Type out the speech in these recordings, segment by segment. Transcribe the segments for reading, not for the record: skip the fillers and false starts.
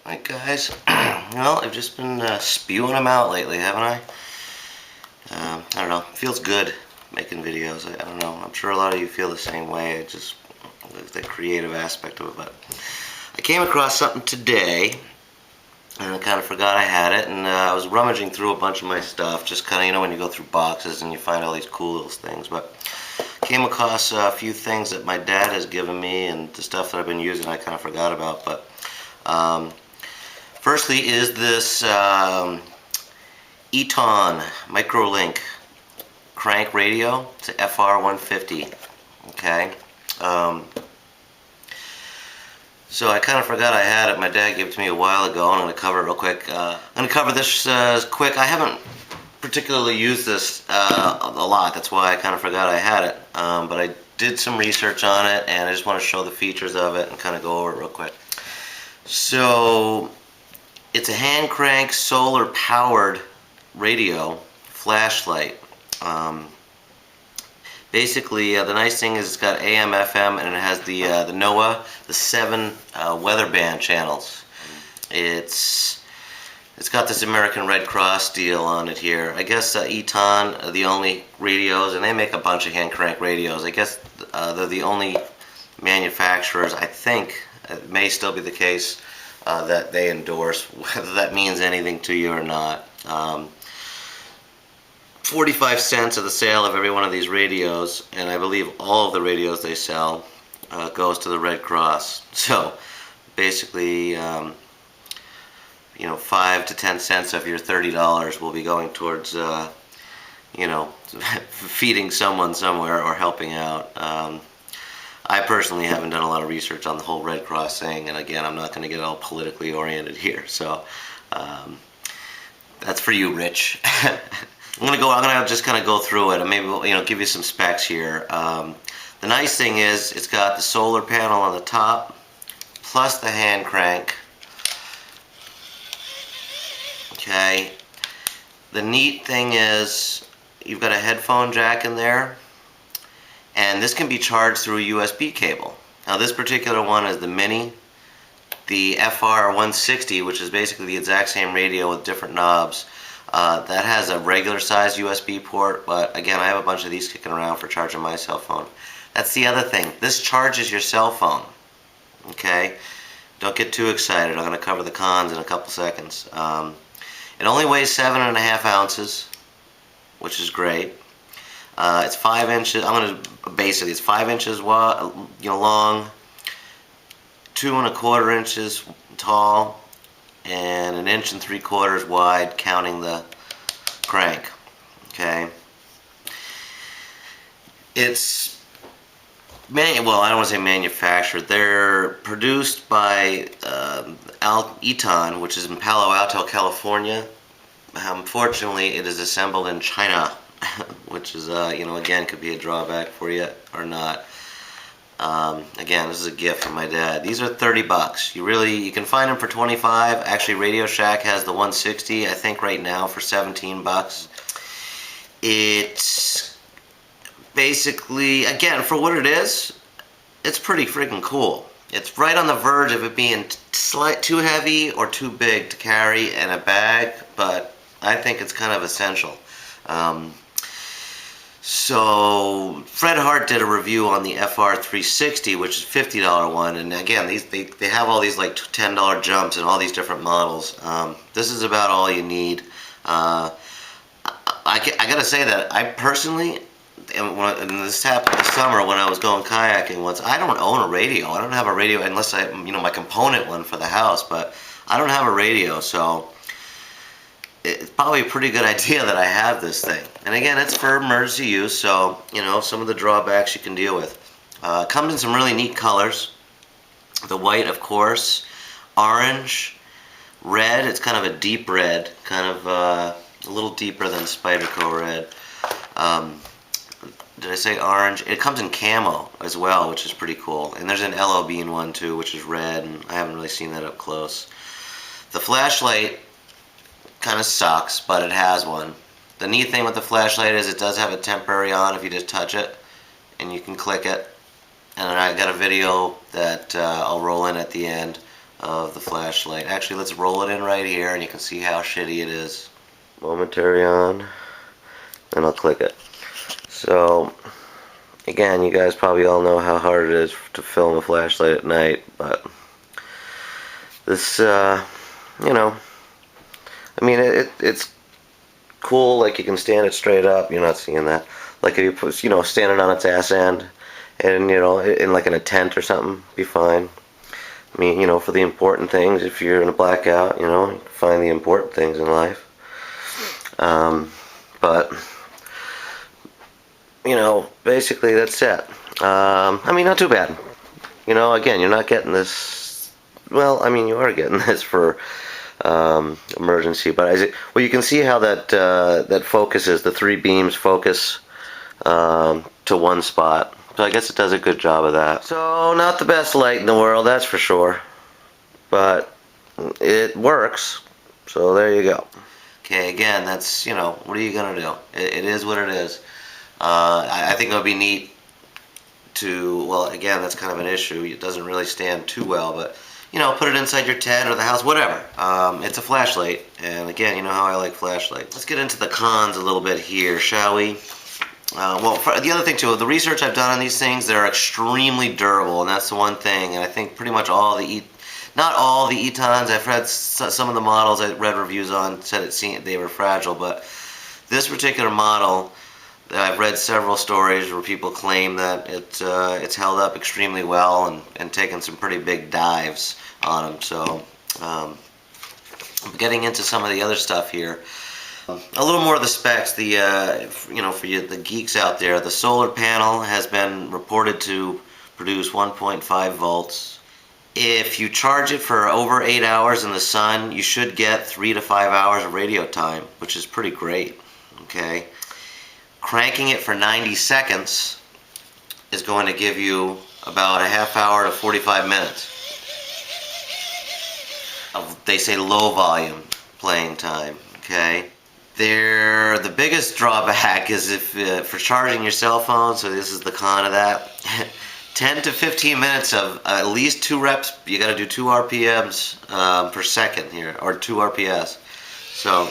Alright guys, well, I've just been spewing them out lately, haven't I? I don't know, it feels good making videos. I don't know, I'm sure a lot of you feel the same way. It just, the creative aspect of it. But I came across something today, and I kind of forgot I had it, and I was rummaging through a bunch of my stuff, just kind of, you know, when you go through boxes and you find all these cool little things. But came across a few things that my dad has given me, and the stuff that I've been using I kind of forgot about. But firstly is this ETON Microlink crank radio. It's an FR150. Okay. So I kind of forgot I had it. My dad gave it to me a while ago, and I'm going to cover it real quick. I'm going to cover this quick. I haven't particularly used this a lot. That's why I kind of forgot I had it. But I did some research on it, and I just want to show the features of it and kind of go over it real quick. So it's a hand crank solar powered radio flashlight. Basically, the nice thing is it's got AM, FM, and it has the NOAA, the 7 weather band channels. It's got this American Red Cross deal on it here. I guess ETON are the only radios, and they make a bunch of hand crank radios. I guess they're the only manufacturers, I think, it may still be the case, that they endorse, whether that means anything to you or not. 45 cents of the sale of every one of these radios, and I believe all of the radios they sell goes to the Red Cross. So basically, you know, 5 to 10 cents of your $30 will be going towards, you know, feeding someone somewhere or helping out. I personally haven't done a lot of research on the whole Red Cross thing, and again, I'm not going to get all politically oriented here. So that's for you, Rich. I'm gonna just kind of go through it and maybe, you know, give you some specs here. The nice thing is it's got the solar panel on the top plus the hand crank. Okay. The neat thing is you've got a headphone jack in there, and this can be charged through a USB cable. Now this particular one is the mini. The FR160, which is basically the exact same radio with different knobs, that has a regular size USB port, but again, I have a bunch of these kicking around for charging my cell phone. That's the other thing. This charges your cell phone. Okay? Don't get too excited. I'm going to cover the cons in a couple seconds. It only weighs 7.5 ounces, which is great. It's 5 inches. I'm going to basically, it's 5 inches wide, you know, long, 2.25 inches tall, and 1 3/4 inches wide, counting the crank. Okay. It's well, I don't want to say manufactured. They're produced by ETON, which is in Palo Alto, California. Unfortunately, it is assembled in China, which is, you know, again, could be a drawback for you or not. Again, this is a gift from my dad. These are $30. You can find them for 25. Actually, Radio Shack has the 160, I think, right now for $17. It's basically, again, for what it is, it's pretty freaking cool. It's right on the verge of it being too heavy or too big to carry in a bag, but I think it's kind of essential. So Fred Hart did a review on the FR360, which is a $50 one, and again, they have all these like $10 jumps and all these different models. This is about all you need. I gotta say that I personally, and this happened this summer when I was going kayaking once, I don't own a radio. I don't have a radio unless I, you know, my component one for the house, but I don't have a radio, so it's probably a pretty good idea that I have this thing. And again, it's for emergency use, so, you know, some of the drawbacks you can deal with. It comes in some really neat colors. The white, of course, orange, red. It's kind of a deep red, kind of a little deeper than Spyderco red. Did I say orange? It comes in camo as well, which is pretty cool. And there's an LO Bean one too, which is red, and I haven't really seen that up close. The flashlight kind of sucks, but it has one. The neat thing with the flashlight is it does have a temporary on if you just touch it, and you can click it. And I got a video that I'll roll in at the end of the flashlight. Actually, let's roll it in right here and you can see how shitty it is. Momentary on, and I'll click it. So again, you guys probably all know how hard it is to film a flashlight at night, but this, you know, I mean, it's cool. Like, you can stand it straight up. You're not seeing that. Like, if you put, you know, standing on its ass end, and, you know, in like in a tent or something, be fine. I mean, you know, for the important things, if you're in a blackout, you know, find the important things in life. But you know, basically that's it. I mean, not too bad. You know, again, you're not getting this. Well, I mean, you are getting this for emergency, but well, you can see how that that focuses. The three beams focus to one spot. So I guess it does a good job of that. So not the best light in the world, that's for sure, but it works. So there you go. Okay, again, that's, you know, what are you gonna do? It is what it is. I think it would be neat to, well, again, that's kind of an issue. It doesn't really stand too well, but, you know, put it inside your tent or the house, whatever. It's a flashlight, and again, you know how I like flashlights. Let's get into the cons a little bit here, shall we? Well, the other thing too, the research I've done on these things, they're extremely durable, and that's the one thing. And I think pretty much all the not all the ETONs, I've read some of the models I read reviews on said they were fragile, but this particular model, I've read several stories where people claim that it's held up extremely well and taken some pretty big dives on them. So getting into some of the other stuff here. A little more of the specs. The you know, for you, the geeks out there, the solar panel has been reported to produce 1.5 volts. If you charge it for over 8 hours in the sun, you should get 3 to 5 hours of radio time, which is pretty great. Okay, cranking it for 90 seconds is going to give you about a half hour to 45 minutes of, they say, low volume playing time. Okay. The biggest drawback is if for charging your cell phone, so this is the con of that, 10 to 15 minutes of at least 2 reps, you got to do 2 RPMs per second here, or 2 RPS. So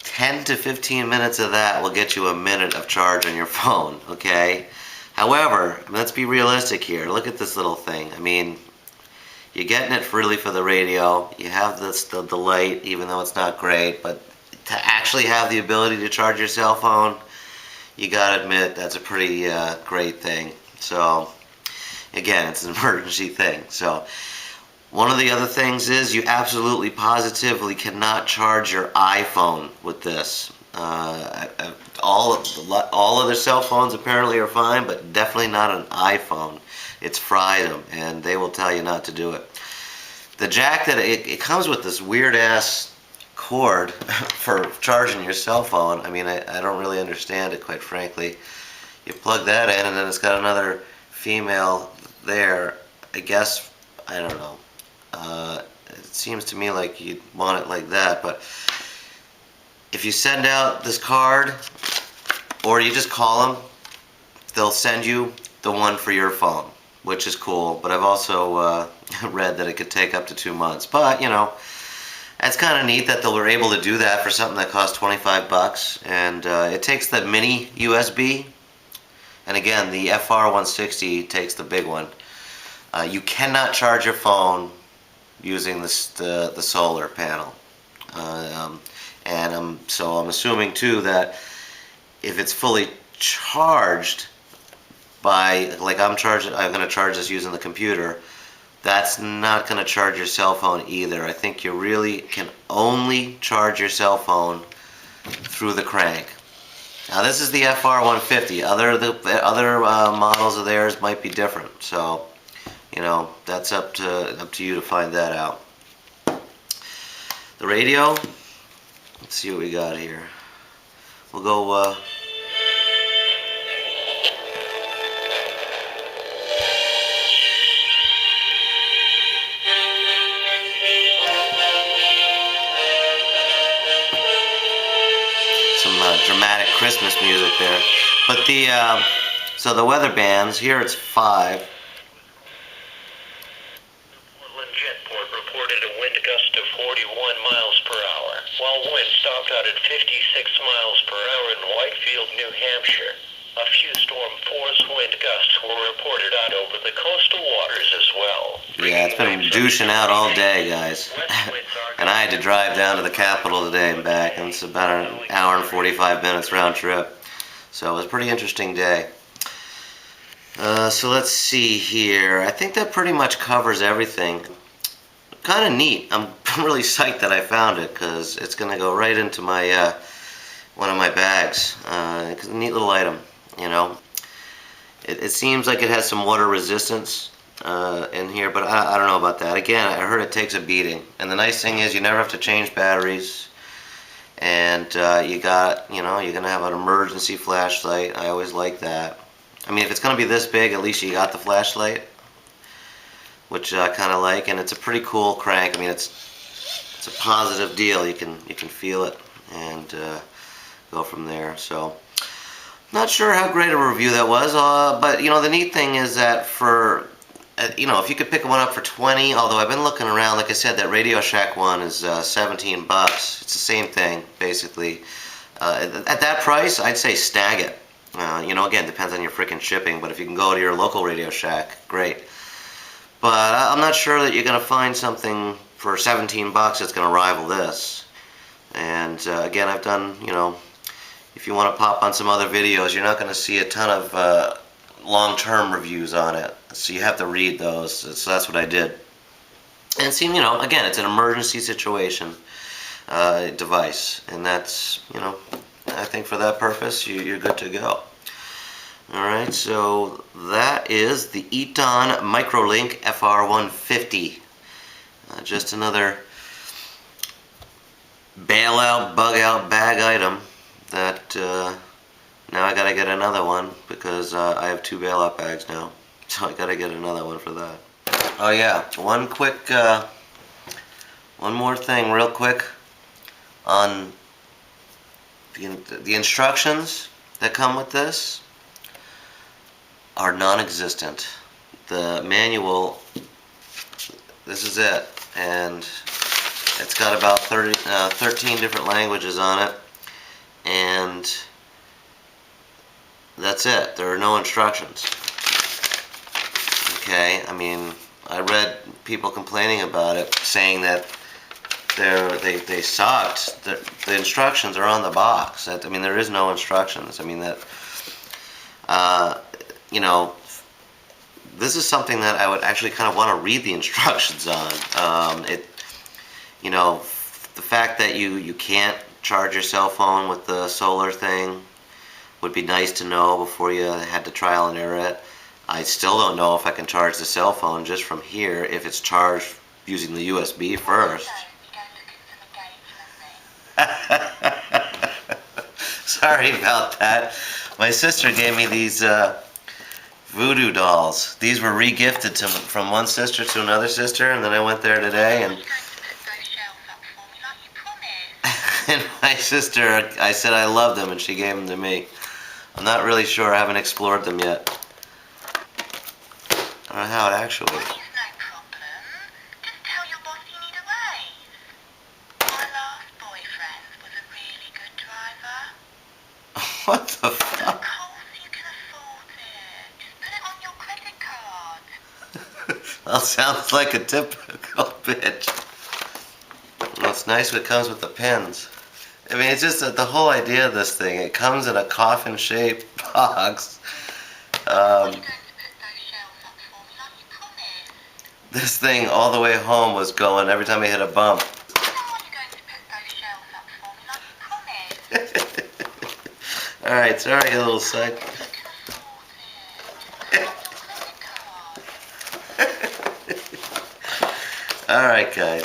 10 to 15 minutes of that will get you a minute of charge on your phone, okay? However, let's be realistic here. Look at this little thing. I mean, you're getting it really for the radio. You have the light, even though it's not great, but to actually have the ability to charge your cell phone, you gotta admit that's a pretty great thing. So again, it's an emergency thing. So one of the other things is you absolutely positively cannot charge your iPhone with this. All other cell phones apparently are fine, but definitely not an iPhone. It's fried them, and they will tell you not to do it. The jack that it comes with this weird ass cord for charging your cell phone. I mean, I don't really understand it, quite frankly. You plug that in, and then it's got another female there. I guess, I don't know. It seems to me like you'd want it like that, but if you send out this card, or you just call them, they'll send you the one for your phone, which is cool. But I've also read that it could take up to 2 months. But, you know, it's kind of neat that they were able to do that for something that costs 25 bucks. And it takes the mini USB. And again, the FR150 takes the big one. You cannot charge your phone using the solar panel. So I'm assuming too that if it's fully charged by, like I'm going to charge this using the computer, that's not going to charge your cell phone either. I think you really can only charge your cell phone through the crank. Now this is the FR150. Other models of theirs might be different. So, you know, that's up to you to find that out. The radio. Let's see what we got here. We'll go. Some dramatic Christmas music there. But so the weather bands here, it's 5. Shreveport reported a wind gust of 41 miles per hour, while winds topped out at 56 miles per hour in Whitefield, New Hampshire. A few storm force wind gusts were reported out over the coastal waters as well. Yeah, it's been douching out all day, guys. And I had to drive down to the Capitol today and back, and it's about an hour and 45 minutes round trip. So it was a pretty interesting day. So let's see here. I think that pretty much covers everything. Kind of neat. I'm really psyched that I found it, because it's going to go right into my one of my bags. It's a neat little item, you know. It seems like it has some water resistance in here, but I don't know about that. Again, I heard it takes a beating. And the nice thing is you never have to change batteries. And you got, you know, you're going to have an emergency flashlight. I always like that. I mean, if it's going to be this big, at least you got the flashlight, which I kind of like. And it's a pretty cool crank. I mean, it's a positive deal. You can feel it and go from there. So, not sure how great a review that was, but you know, the neat thing is that for you know, if you could pick one up for 20, although I've been looking around, like I said, that Radio Shack one is 17 bucks. It's the same thing, basically. At that price, I'd say snag it. You know, again, depends on your freaking shipping, but if you can go to your local Radio Shack, great. But I'm not sure that you're going to find something for 17 bucks that's going to rival this. And again, I've done, you know, if you want to pop on some other videos, you're not going to see a ton of long-term reviews on it. So you have to read those. So that's what I did. And it seemed, you know, again, it's an emergency situation device. And that's, you know, I think for that purpose, you're good to go. Alright, so that is the ETON Microlink FR150. Just another bailout, bug-out bag item that now I gotta get another one because I have 2 bailout bags now. So I gotta get another one for that. Oh yeah, one more thing real quick on the instructions that come with this are non-existent. The manual, this is it, and it's got about 13 different languages on it, and that's it. There are no instructions. Okay, I mean, I read people complaining about it, saying that they sucked. The instructions are on the box. I mean, there is no instructions. I mean, that, you know, this is something that I would actually kind of want to read the instructions on. You know, the fact that you can't charge your cell phone with the solar thing would be nice to know before you had to trial and error it. I still don't know if I can charge the cell phone just from here if it's charged using the USB first. Sorry about that. My sister gave me these Voodoo Dolls. These were re-gifted from one sister to another sister, and then I went there today and and my sister, I said I loved them, and she gave them to me. I'm not really sure. I haven't explored them yet. I don't know how it actually. What the fuck? Of course you can afford it. Just put it on your credit card. Well, sounds like a typical bitch. Well, it's nice when it comes with the pins. I mean, it's just that the whole idea of this thing, it comes in a coffin-shaped box. This thing all the way home was going every time I hit a bump. Alright, sorry, a little side. Alright, guys.